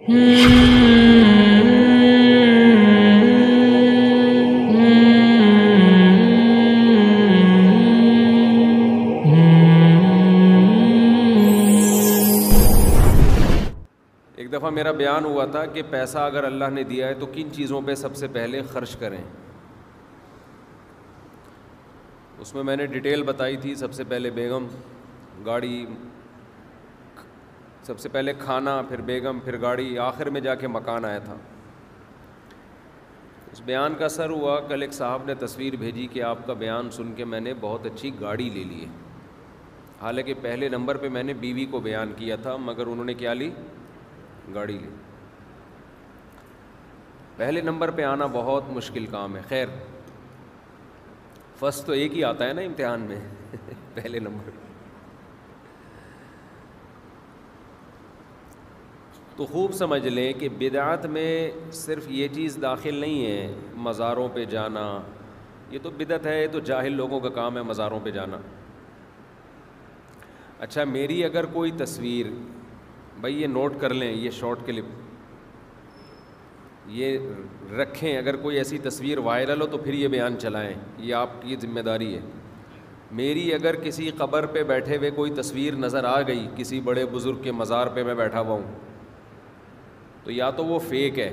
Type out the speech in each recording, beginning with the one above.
ایک دفعہ میرا بیان ہوا تھا کہ پیسہ اگر اللہ نے دیا ہے تو کن چیزوں پہ سب سے پہلے خرچ کریں. اس میں نے ڈیٹیل بتائی تھی. سب سے پہلے بیگم، گاڑی، سب سے پہلے کھانا، پھر بیگم، پھر گاڑی، آخر میں جا کے مکان آیا تھا. اس بیان کا اثر ہوا. کل ایک صاحب نے تصویر بھیجی کہ آپ کا بیان سن کے میں نے بہت اچھی گاڑی لے لی ہے. حالانکہ پہلے نمبر پہ میں نے بیوی کو بیان کیا تھا، مگر انہوں نے کیا لی؟ گاڑی لی. پہلے نمبر پہ آنا بہت مشکل کام ہے. خیر، فرسٹ تو ایک ہی آتا ہے نا امتحان میں پہلے نمبر. تو خوب سمجھ لیں کہ بدعت میں صرف یہ چیز داخل نہیں ہے مزاروں پہ جانا. یہ تو بدعت ہے، یہ تو جاہل لوگوں کا کام ہے مزاروں پہ جانا. اچھا، میری اگر کوئی تصویر، بھائی یہ نوٹ کر لیں، یہ شارٹ کلپ یہ رکھیں، اگر کوئی ایسی تصویر وائرل ہو تو پھر یہ بیان چلائیں، یہ آپ کی ذمہ داری ہے. میری اگر کسی قبر پہ بیٹھے ہوئے کوئی تصویر نظر آ گئی، کسی بڑے بزرگ کے مزار پہ میں بیٹھا ہوا ہوں، تو یا تو وہ فیک ہے،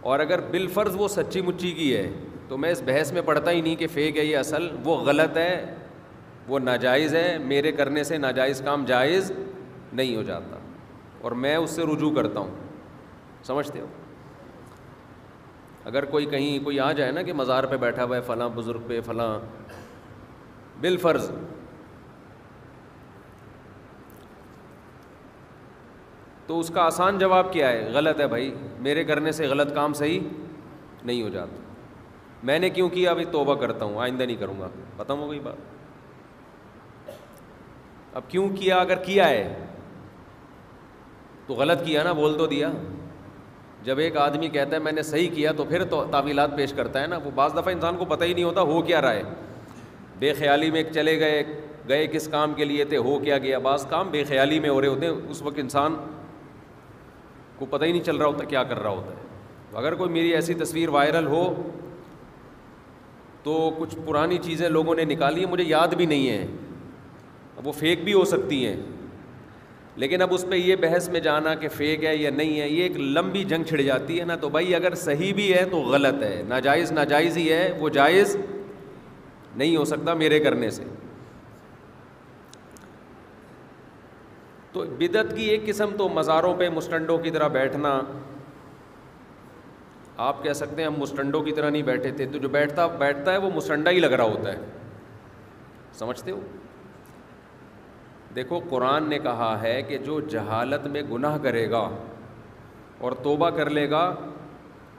اور اگر بالفرض وہ سچی مچی کی ہے تو میں اس بحث میں پڑھتا ہی نہیں کہ فیک ہے یہ اصل. وہ غلط ہے، وہ ناجائز ہے. میرے کرنے سے ناجائز کام جائز نہیں ہو جاتا، اور میں اس سے رجوع کرتا ہوں. سمجھتے ہو؟ اگر کوئی آ جائے نا کہ مزار پہ بیٹھا ہوا ہے فلاں بزرگ پہ فلاں، بالفرض، تو اس کا آسان جواب کیا ہے؟ غلط ہے بھائی، میرے کرنے سے غلط کام صحیح نہیں ہو جاتا. میں نے کیوں کیا؟ ابھی توبہ کرتا ہوں، آئندہ نہیں کروں گا. ختم ہو گئی بات. اب کیوں کیا؟ اگر کیا ہے تو غلط کیا نا، بول تو دیا. جب ایک آدمی کہتا ہے میں نے صحیح کیا تو پھر تو تعویلات پیش کرتا ہے نا. وہ بعض دفعہ انسان کو پتہ ہی نہیں ہوتا ہو کیا رہا ہے. بے خیالی میں چلے گئے کس کام کے لیے تھے، ہو کیا گیا. بعض کام بے خیالی میں ہو رہے ہوتے ہیں، اس وقت انسان کو پتہ ہی نہیں چل رہا ہوتا کیا کر رہا ہوتا ہے. اگر کوئی میری ایسی تصویر وائرل ہو تو کچھ پرانی چیزیں لوگوں نے نکالی ہیں، مجھے یاد بھی نہیں ہیں، وہ فیک بھی ہو سکتی ہیں. لیکن اب اس پہ یہ بحث میں جانا کہ فیک ہے یا نہیں ہے، یہ ایک لمبی جنگ چھڑ جاتی ہے نا. تو بھائی اگر صحیح بھی ہے تو غلط ہے، ناجائز ہی ہے، وہ جائز نہیں ہو سکتا میرے کرنے سے. تو بدعت کی ایک قسم تو مزاروں پہ مسٹنڈوں کی طرح بیٹھنا. آپ کہہ سکتے ہیں ہم مسٹنڈوں کی طرح نہیں بیٹھے تھے، تو جو بیٹھتا ہے وہ مسٹنڈا ہی لگ رہا ہوتا ہے. سمجھتے ہو؟ دیکھو، قرآن نے کہا ہے کہ جو جہالت میں گناہ کرے گا اور توبہ کر لے گا،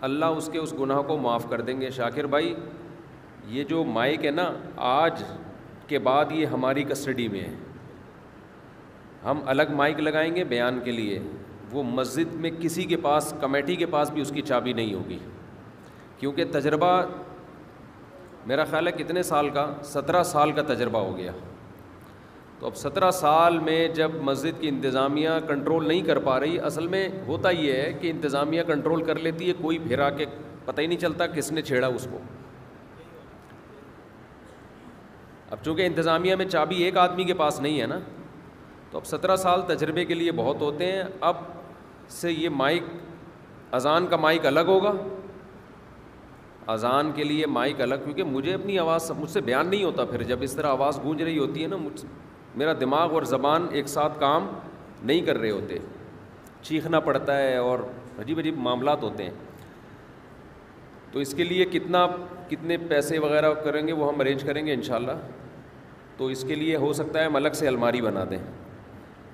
اللہ اس کے اس گناہ کو معاف کر دیں گے. شاکر بھائی، یہ جو مائک ہے نا، آج کے بعد یہ ہماری کسٹڈی میں ہے. ہم الگ مائک لگائیں گے بیان کے لیے. وہ مسجد میں کسی کے پاس، کمیٹی کے پاس بھی اس کی چابی نہیں ہوگی، کیونکہ تجربہ میرا خیال ہے کتنے سال کا، 17 سال کا تجربہ ہو گیا. تو اب 17 سال میں جب مسجد کی انتظامیہ کنٹرول نہیں کر پا رہی، اصل میں ہوتا یہ ہے کہ انتظامیہ کنٹرول کر لیتی ہے، کوئی پھرا کے پتہ ہی نہیں چلتا کس نے چھیڑا اس کو. اب چونکہ انتظامیہ میں چابی ایک آدمی کے پاس نہیں ہے نا، تو اب 17 سال تجربے کے لیے بہت ہوتے ہیں. اب سے یہ مائک، اذان کا مائک الگ ہوگا، اذان کے لیے مائک الگ، کیونکہ مجھے اپنی آواز مجھ سے بیان نہیں ہوتا. پھر جب اس طرح آواز گونج رہی ہوتی ہے نا، میرا دماغ اور زبان ایک ساتھ کام نہیں کر رہے ہوتے، چیخنا پڑتا ہے اور عجیب عجیب معاملات ہوتے ہیں. تو اس کے لیے کتنے پیسے وغیرہ کریں گے وہ ہم ارینج کریں گے انشاءاللہ. تو اس کے لیے ہو سکتا ہے ہم الگ سے الماری بنا دیں.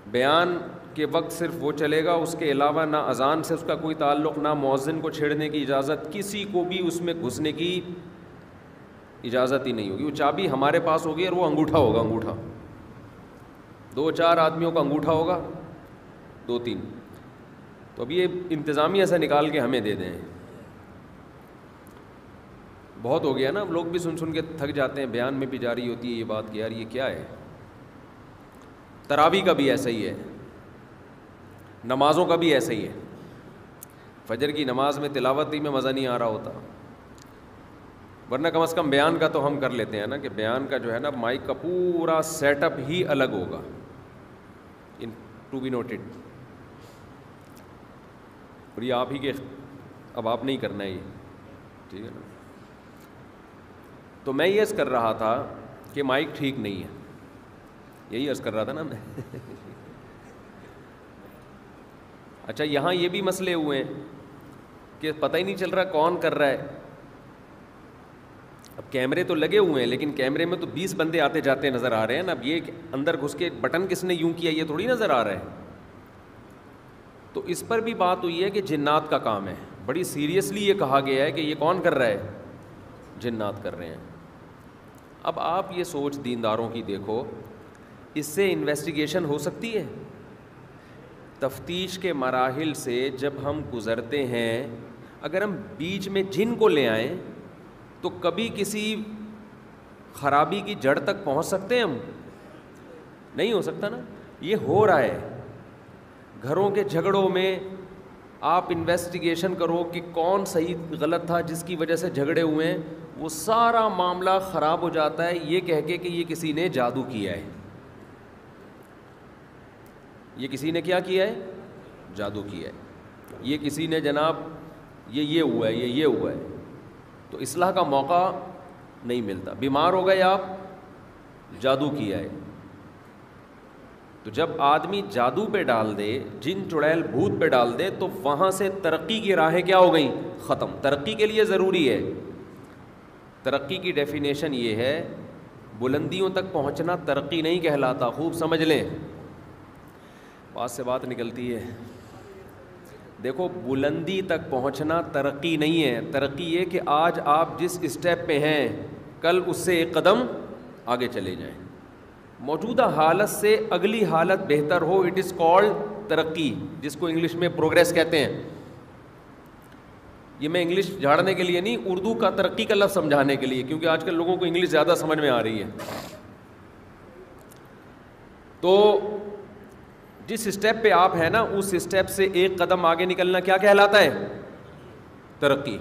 بیان کے وقت صرف وہ چلے گا، اس کے علاوہ نہ اذان سے اس کا کوئی تعلق، نہ مؤذن کو چھیڑنے کی اجازت، کسی کو بھی اس میں گھسنے کی اجازت ہی نہیں ہوگی. وہ چابی ہمارے پاس ہوگی اور وہ انگوٹھا ہوگا، انگوٹھا 2-4 آدمیوں کا انگوٹھا ہوگا، 2-3. تو اب یہ انتظامیہ سے نکال کے ہمیں دے دیں. بہت ہو گیا نا، لوگ بھی سن کے تھک جاتے ہیں. بیان میں بھی جاری ہوتی ہے یہ بات کہ یار یہ کیا ہے. تراویح کا بھی ایسا ہی ہے. نمازوں کا بھی ایسا ہی ہے. فجر کی نماز میں تلاوت ہی میں مزہ نہیں آ رہا ہوتا, ورنہ کم از کم بیان کا تو ہم کر لیتے ہیں نا, کہ بیان کا جو ہے نا مائک کا پورا سیٹ اپ ہی الگ ہوگا, ان ٹو بی نوٹڈ. اور یہ آپ ہی کے, اب آپ نہیں کرنا ہے یہ, ٹھیک ہے نا. تو میں یہ عرض کر رہا تھا کہ مائک ٹھیک نہیں ہے, یہی عرض کر رہا تھا نا میں. اچھا, یہاں یہ بھی مسئلے ہوئے ہیں کہ پتہ ہی نہیں چل رہا کون کر رہا ہے. اب کیمرے تو لگے ہوئے ہیں, لیکن کیمرے میں تو 20 بندے آتے جاتے نظر آ رہے ہیں نا. اب یہ اندر گھس کے بٹن کس نے یوں کیا یہ تھوڑی نظر آ رہا ہے. تو اس پر بھی بات ہوئی ہے کہ جنات کا کام ہے, بڑی سیریسلی یہ کہا گیا ہے کہ یہ کون کر رہا ہے, جنات کر رہے ہیں. اب آپ یہ سوچ دینداروں کی دیکھو, اس سے انویسٹیگیشن ہو سکتی ہے. تفتیش کے مراحل سے جب ہم گزرتے ہیں, اگر ہم بیچ میں جن کو لے آئیں تو کبھی کسی خرابی کی جڑ تک پہنچ سکتے ہیں ہم؟ نہیں ہو سکتا نا. یہ ہو رہا ہے گھروں کے جھگڑوں میں. آپ انویسٹیگیشن کرو کہ کون صحیح غلط تھا جس کی وجہ سے جھگڑے ہوئے ہیں, وہ سارا معاملہ خراب ہو جاتا ہے یہ کہہ کے کہ یہ کسی نے جادو کیا ہے. یہ کسی نے کیا کیا ہے, جادو کیا ہے. یہ کسی نے جناب یہ ہوا ہے, یہ ہوا ہے. تو اصلاح کا موقع نہیں ملتا. بیمار ہو گئے آپ, جادو کیا ہے. تو جب آدمی جادو پہ ڈال دے, جن چڑیل بھوت پہ ڈال دے, تو وہاں سے ترقی کی راہیں کیا ہو گئیں, ختم. ترقی کے لیے ضروری ہے, ترقی کی ڈیفینیشن یہ ہے, بلندیوں تک پہنچنا ترقی نہیں کہلاتا. خوب سمجھ لیں, بات سے بات نکلتی ہے. دیکھو, بلندی تک پہنچنا ترقی نہیں ہے. ترقی یہ کہ آج آپ جس اسٹیپ پہ ہیں کل اس سے ایک قدم آگے چلے جائیں, موجودہ حالت سے اگلی حالت بہتر ہو. اٹ از کالڈ ترقی, جس کو انگلش میں پروگریس کہتے ہیں. یہ میں انگلش جھاڑنے کے لیے نہیں, اردو کا ترقی کا لفظ سمجھانے کے لیے, کیونکہ آج کل لوگوں کو انگلش زیادہ سمجھ میں آ رہی ہے. تو جس اسٹیپ پہ آپ ہیں نا, اس اسٹیپ سے ایک قدم آگے نکلنا کیا کہلاتا ہے, ترقی.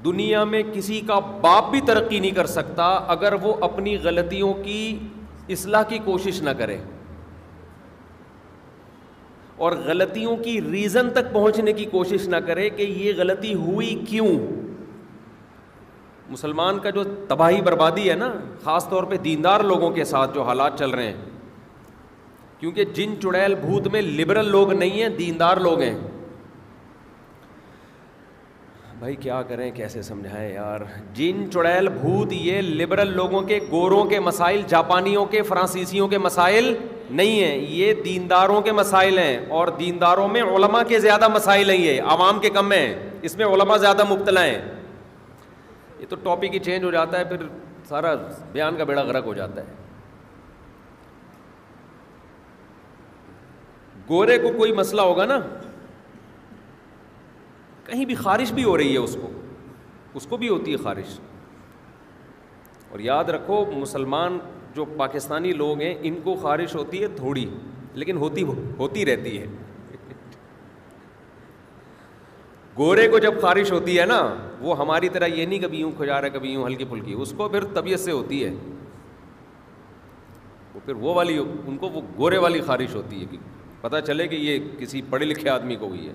دنیا میں کسی کا باپ بھی ترقی نہیں کر سکتا اگر وہ اپنی غلطیوں کی اصلاح کی کوشش نہ کرے, اور غلطیوں کی ریزن تک پہنچنے کی کوشش نہ کرے کہ یہ غلطی ہوئی کیوں. مسلمان کا جو تباہی بربادی ہے نا, خاص طور پہ دیندار لوگوں کے ساتھ جو حالات چل رہے ہیں, کیونکہ جن چڑیل بھوت میں لبرل لوگ نہیں ہیں, دیندار لوگ ہیں. بھائی کیا کریں, کیسے سمجھائیں یار. جن چڑیل بھوت یہ لبرل لوگوں کے, گوروں کے مسائل, جاپانیوں کے, فرانسیسیوں کے مسائل نہیں ہیں, یہ دینداروں کے مسائل ہیں. اور دینداروں میں علماء کے زیادہ مسائل ہیں, یہ عوام کے کم ہیں, اس میں علماء زیادہ مبتلا ہیں. یہ تو ٹاپک ہی چینج ہو جاتا ہے, پھر سارا بیان کا بیڑا غرق ہو جاتا ہے. گورے کو کوئی مسئلہ ہوگا نا, کہیں بھی خارش بھی ہو رہی ہے, اس کو بھی ہوتی ہے خارش. اور یاد رکھو, مسلمان جو پاکستانی لوگ ہیں ان کو خارش ہوتی ہے تھوڑی, لیکن ہوتی رہتی ہے. گورے کو جب خارش ہوتی ہے نا, وہ ہماری طرح یہ نہیں کبھی یوں کھجا رہا کبھی یوں ہلکی پھلکی, اس کو پھر طبیعت سے ہوتی ہے. وہ پھر وہ والی, ان کو وہ گورے والی خارش ہوتی ہے کہ پتہ چلے کہ یہ کسی پڑھے لکھے آدمی کو ہوئی ہے.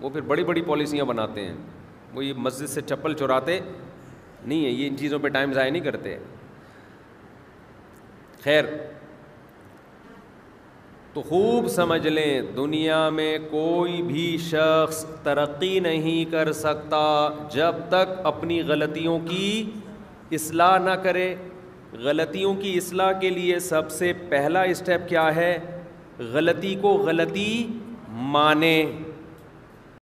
وہ پھر بڑی بڑی پالیسیاں بناتے ہیں. وہ یہ مسجد سے چپل چراتے نہیں ہیں, یہ ان چیزوں پہ ٹائم ضائع نہیں کرتے. خیر, تو خوب سمجھ لیں, دنیا میں کوئی بھی شخص ترقی نہیں کر سکتا جب تک اپنی غلطیوں کی اصلاح نہ کرے. غلطیوں کی اصلاح کے لیے سب سے پہلا اسٹیپ کیا ہے, غلطی کو غلطی مانے.